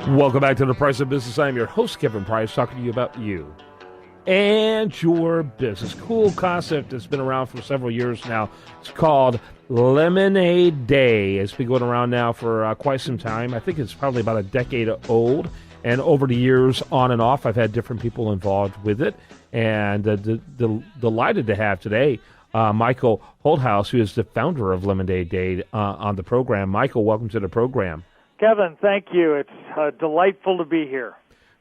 Welcome back to The Price of Business. I'm your host, Kevin Price, talking to you about you and your business. Cool concept that's been around for several years now. It's called Lemonade Day. It's been going around now for quite some time. I think it's probably about a decade old. And over the years, on and off, I've had different people involved with it. And delighted to have today Michael Holthouse, who is the founder of Lemonade Day, on the program. Michael, welcome to the program. Kevin, thank you. It's delightful to be here.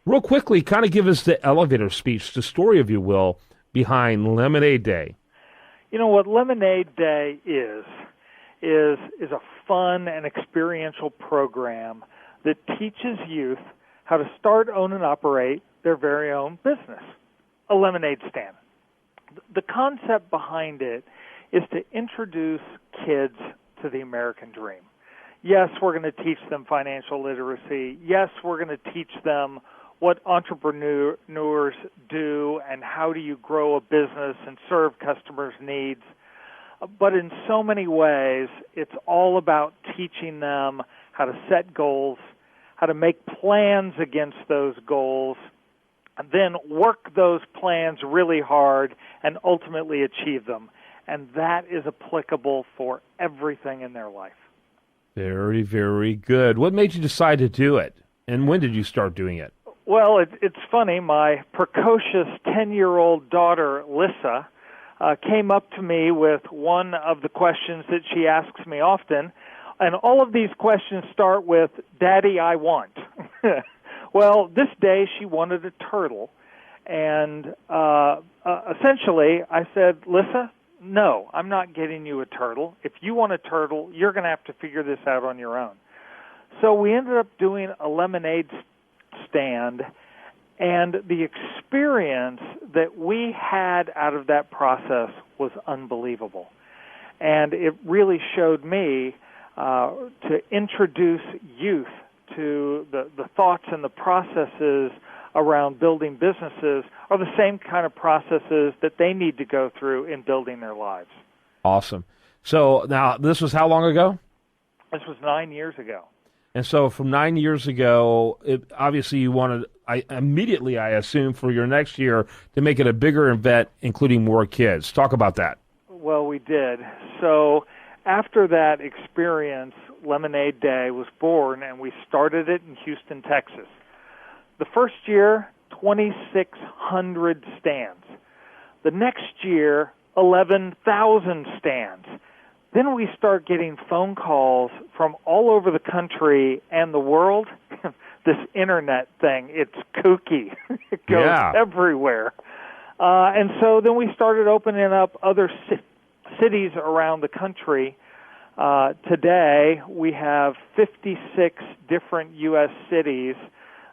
Real quickly, kind of give us the elevator speech, the story, if you will, behind Lemonade Day. You know, what Lemonade Day is a fun and experiential program that teaches youth how to start, own, and operate their very own business, a lemonade stand. The concept behind it is to introduce kids to the American dream. Yes, we're going to teach them financial literacy. Yes, we're going to teach them what entrepreneurs do and how do you grow a business and serve customers' needs. But in so many ways, it's all about teaching them how to set goals, how to make plans against those goals, and then work those plans really hard and ultimately achieve them. And that is applicable for everything in their life. Very, very good. What made you decide to do it, and when did you start doing it? Well, it's funny. My precocious 10-year-old daughter, Lissa, came up to me with one of the questions that she asks me often, and all of these questions start with, "Daddy, I want." Well, this day she wanted a turtle, and essentially I said, "Lissa, no, I'm not getting you a turtle. If you want a turtle, you're going to have to figure this out on your own." So we ended up doing a lemonade stand, and the experience that we had out of that process was unbelievable. And it really showed me to introduce youth to the thoughts and the processes around building businesses are the same kind of processes that they need to go through in building their lives. Awesome. So now, this was how long ago? This was 9 years ago. And so from 9 years ago, obviously you wanted, I assume, for your next year to make it a bigger event, including more kids. Talk about that. Well, we did. So after that experience, Lemonade Day was born, and we started it in Houston, Texas. The first year, 2,600 stands. The next year, 11,000 stands. Then we start getting phone calls from all over the country and the world. This internet thing, it's kooky. It goes everywhere. And so then we started opening up other cities around the country. Today, we have 56 different U.S. cities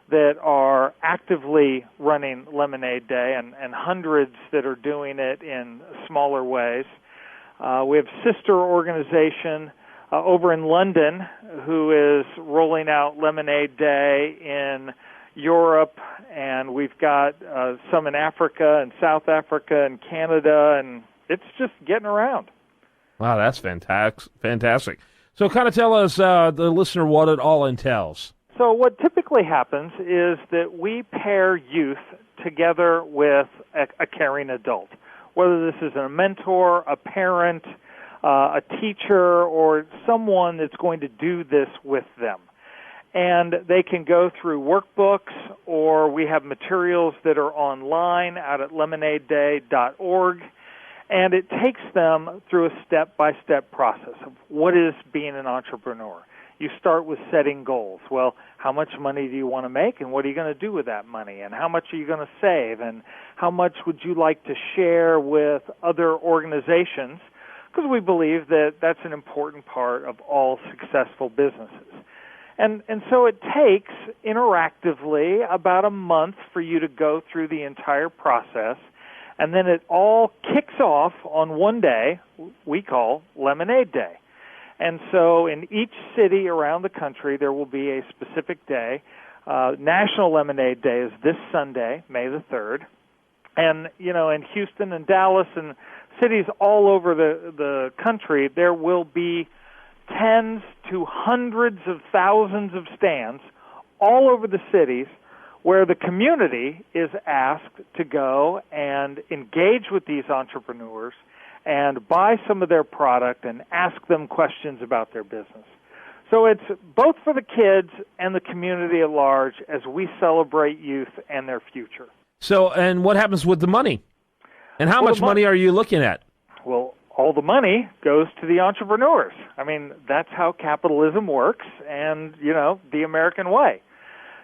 that are actively running Lemonade Day and hundreds that are doing it in smaller ways. We have a sister organization over in London who is rolling out Lemonade Day in Europe, and we've got some in Africa and South Africa and Canada, and it's just getting around. Wow, that's fantastic. So kind of tell us, the listener, what it all entails. So what typically happens is that we pair youth together with a caring adult, whether this is a mentor, a parent, a teacher, or someone that's going to do this with them. And they can go through workbooks, or we have materials that are online out at lemonadeday.org, and it takes them through a step-by-step process of what is being an entrepreneur. You start with setting goals. Well, how much money do you want to make, and what are you going to do with that money, and how much are you going to save, and how much would you like to share with other organizations? Because we believe that that's an important part of all successful businesses. And so it takes, interactively, about a month for you to go through the entire process, and then it all kicks off on one day we call Lemonade Day. And so in each city around the country, there will be a specific day. National Lemonade Day is this Sunday, May the 3rd. And, you know, in Houston and Dallas and cities all over the country, there will be tens to hundreds of thousands of stands all over the cities where the community is asked to go and engage with these entrepreneurs and buy some of their product and ask them questions about their business. So it's both for the kids and the community at large as we celebrate youth and their future. So, and what happens with the money? And how much money are you looking at? Well, all the money goes to the entrepreneurs. I mean, that's how capitalism works and, the American way.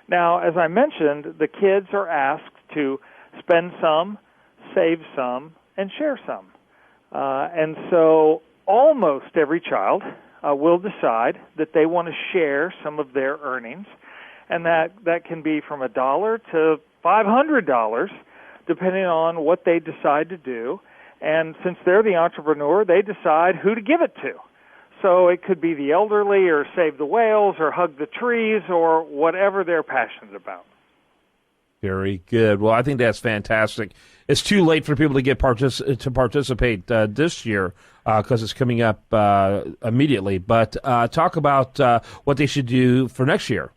Now, as I mentioned, the kids are asked to spend some, save some, and share some. And so almost every child will decide that they want to share some of their earnings, and that can be from $1 to $500, depending on what they decide to do. And since they're the entrepreneur, they decide who to give it to. So it could be the elderly or save the whales or hug the trees or whatever they're passionate about. Very good. Well, I think that's fantastic. It's too late for people to get to participate this year because it's coming up immediately. But talk about what they should do for next year.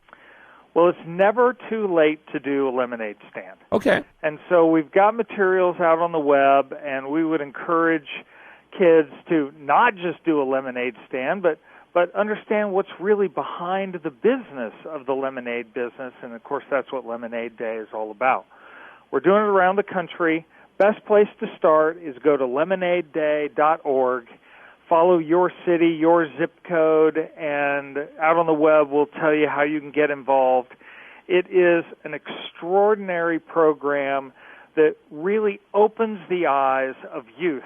Well, it's never too late to do a lemonade stand. Okay. And so we've got materials out on the web, and we would encourage kids to not just do a lemonade stand, but understand what's really behind the business of the lemonade business. And, of course, that's what Lemonade Day is all about. We're doing it around the country. Best place to start is go to lemonadeday.org. Follow your city, your zip code, and out on the web we'll tell you how you can get involved. It is an extraordinary program that really opens the eyes of youth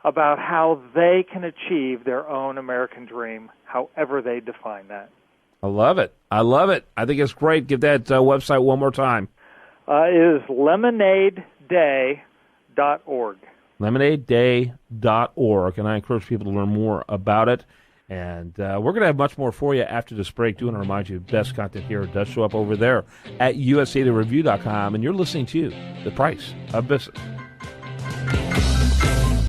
about how they can achieve their own American dream, however they define that. I love it. I love it. I think it's great. Give that website one more time. It is lemonadeday.org. lemonadeday.org, and I encourage people to learn more about it. And we're going to have much more for you after this break. Do want to remind you, best content here does show up over there at usatoreview.com, and you're listening to The Price of Business.